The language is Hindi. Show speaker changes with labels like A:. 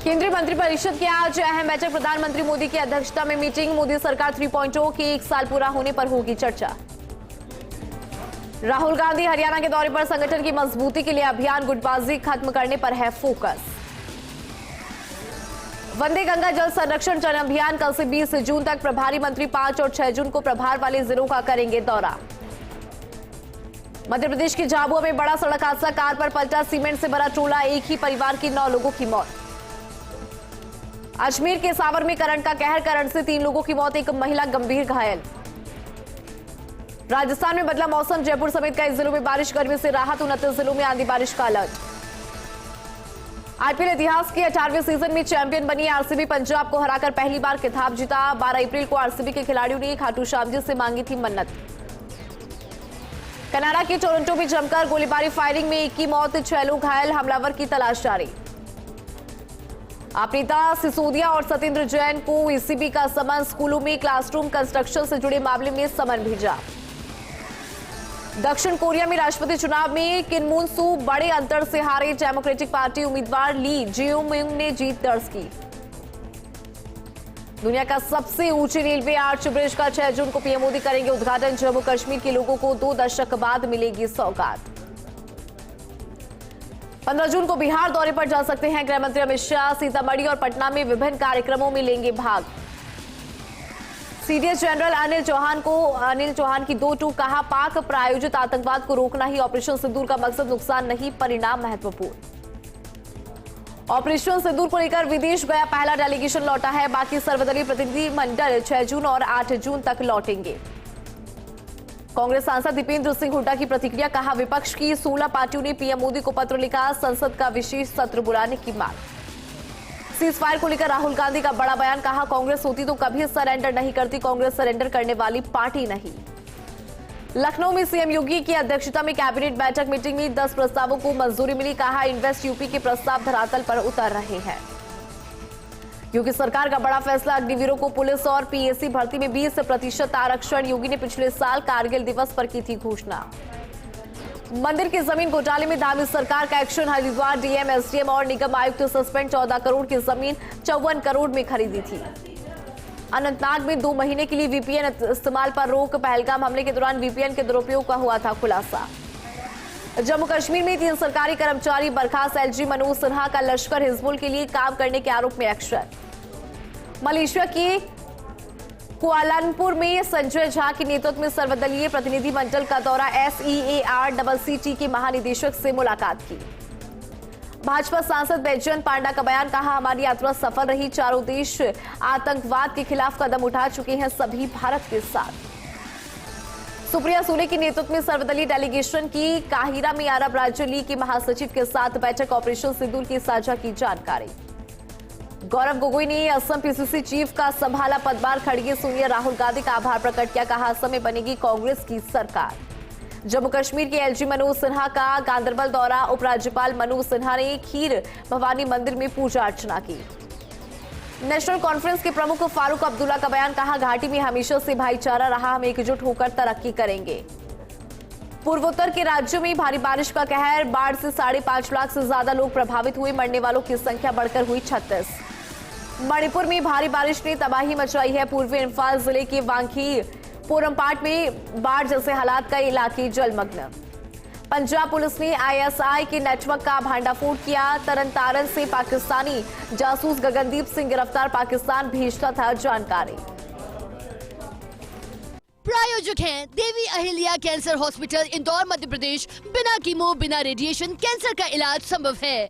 A: केंद्रीय मंत्रिपरिषद की आज अहम बैठक। प्रधानमंत्री मोदी की अध्यक्षता में मीटिंग। मोदी सरकार 3.0 के 1 साल पूरा होने पर होगी चर्चा। राहुल गांधी हरियाणा के दौरे पर। संगठन की मजबूती के लिए अभियान गुटबाजी खत्म करने पर है फोकस। वंदे गंगा जल संरक्षण जन अभियान कल से 20 जून तक। प्रभारी मंत्री 5 और 6 जून को प्रभार वाले जिलों का करेंगे दौरा। मध्य प्रदेश के झाबुआ में बड़ा सड़क हादसा। कार पर पलटा सीमेंट से भरा ट्रोला। एक ही परिवार के 9 लोगों की मौत। अजमेर के सावर में करंट का कहर। करंट से 3 लोगों की मौत, एक महिला गंभीर घायल। राजस्थान में बदला मौसम। जयपुर समेत कई जिलों में बारिश। गर्मी से राहत। 29 जिलों में आंधी बारिश का अलर्ट। आईपीएल इतिहास के 18वें सीजन में चैंपियन बनी आरसीबी। पंजाब को हराकर पहली बार खिताब जीता। 12 अप्रैल को आरसीबी के खिलाड़ियों ने खाटू श्याम जी से मांगी थी मन्नत। कनाडा के टोरंटो में जमकर गोलीबारी। फायरिंग में 1 की मौत, 6 लोग घायल। हमलावर की तलाश जारी। अपनीता सिसोदिया और सत्येंद्र जैन को ईसीबी का समन। स्कूलों में क्लासरूम कंस्ट्रक्शन से जुड़े मामले में समन भेजा। दक्षिण कोरिया में राष्ट्रपति चुनाव में किम मून सू बड़े अंतर से हारे। डेमोक्रेटिक पार्टी उम्मीदवार ली जियोमिंग ने जीत दर्ज की। दुनिया का सबसे ऊंची रेलवे आर्च ब्रिज का 6 जून को पीएम मोदी करेंगे उद्घाटन। जम्मू कश्मीर के लोगों को 2 दशक बाद मिलेगी सौगात। 15 जून को बिहार दौरे पर जा सकते हैं गृहमंत्री अमित शाह। सीतामढ़ी और पटना में विभिन्न कार्यक्रमों में लेंगे भाग। सीडीएस जनरल अनिल चौहान की 2 टूक। कहा, पाक प्रायोजित आतंकवाद को रोकना ही ऑपरेशन सिंदूर का मकसद, नुकसान नहीं परिणाम महत्वपूर्ण। ऑपरेशन सिंदूर को लेकर विदेश गया पहला डेलीगेशन लौटा है। बाकी सर्वदलीय प्रतिनिधि मंडल 6 जून और 8 जून तक लौटेंगे। कांग्रेस सांसद दीपेंद्र सिंह हुड्डा की प्रतिक्रिया। कहा, विपक्ष की 16 पार्टियों ने पीएम मोदी को पत्र लिखा। संसद का विशेष सत्र बुलाने की मांग। सीज फायर को लेकर राहुल गांधी का बड़ा बयान। कहा, कांग्रेस होती तो कभी सरेंडर नहीं करती। कांग्रेस सरेंडर करने वाली पार्टी नहीं। लखनऊ में सीएम योगी की अध्यक्षता में कैबिनेट बैठक। मीटिंग में 10 प्रस्तावों को मंजूरी मिली। कहा, इन्वेस्ट यूपी के प्रस्ताव धरातल पर उतर रहे हैं। योगी सरकार का बड़ा फैसला। अग्निवीरों को पुलिस और पीएसी भर्ती में 20% आरक्षण। योगी ने पिछले साल कारगिल दिवस पर की थी घोषणा। मंदिर की जमीन घोटाले में धामी सरकार का एक्शन। हरिद्वार डीएम, एसडीएम और निगम आयुक्त सस्पेंड। 14 करोड़ की जमीन 54 करोड़ में खरीदी थी। अनंतनाग में 2 महीने के लिए वीपीएन इस्तेमाल पर रोक। पहलगाम हमले के दौरान वीपीएन के दुरुपयोग का हुआ था खुलासा। जम्मू कश्मीर में 3 सरकारी कर्मचारी बर्खास्त। एलजी मनोज सिन्हा का लश्कर हिजबुल के लिए काम करने के आरोप में एक्शन। मलेशिया के कुआलालंपुर में संजय झा के नेतृत्व में सर्वदलीय प्रतिनिधि मंडल का दौरा। SEARCC के महानिदेशक से मुलाकात की। भाजपा सांसद बैजयंत पांडा का बयान। कहा, हमारी यात्रा सफल रही। चारों देश आतंकवाद के खिलाफ कदम उठा चुके हैं, सभी भारत के साथ। सुप्रिया सुले के नेतृत्व में सर्वदलीय डेलीगेशन की काहिरा में अरब राज्य लीग के महासचिव के साथ बैठक। ऑपरेशन सिंदूर की साझा की जानकारी। गौरव गोगोई ने असम पीसीसी चीफ का संभाला पदभार। खड़गे सोनिया राहुल गांधी का आभार प्रकट किया। कहा, असम में बनेगी कांग्रेस की सरकार। जम्मू कश्मीर के एलजी मनोज सिन्हा का गांदरबल दौरा। उपराज्यपाल मनोज सिन्हा ने खीर भवानी मंदिर में पूजा अर्चना की। नेशनल कॉन्फ्रेंस के प्रमुख फारूक अब्दुल्ला का बयान। कहा, घाटी में हमेशा से भाईचारा रहा, हम एकजुट होकर तरक्की करेंगे। पूर्वोत्तर के राज्यों में भारी बारिश का कहर। बाढ़ से 5.5 लाख से ज्यादा लोग प्रभावित हुए। मरने वालों की संख्या बढ़कर हुई 36। मणिपुर में भारी बारिश ने तबाही मचाई है। पूर्वी इंफाल जिले के वांखी पोरमपाट में बाढ़ जैसे हालात, कई इलाके जलमग्न। पंजाब पुलिस ने आईएसआई के नेटवर्क का भांडाफोड़ किया। तरनतारन से पाकिस्तानी जासूस गगनदीप सिंह गिरफ्तार। पाकिस्तान भेजता था जानकारी।
B: प्रायोजक हैं देवी अहिल्या कैंसर हॉस्पिटल, इंदौर, मध्य प्रदेश। बिना कीमो, बिना रेडिएशन कैंसर का इलाज संभव है।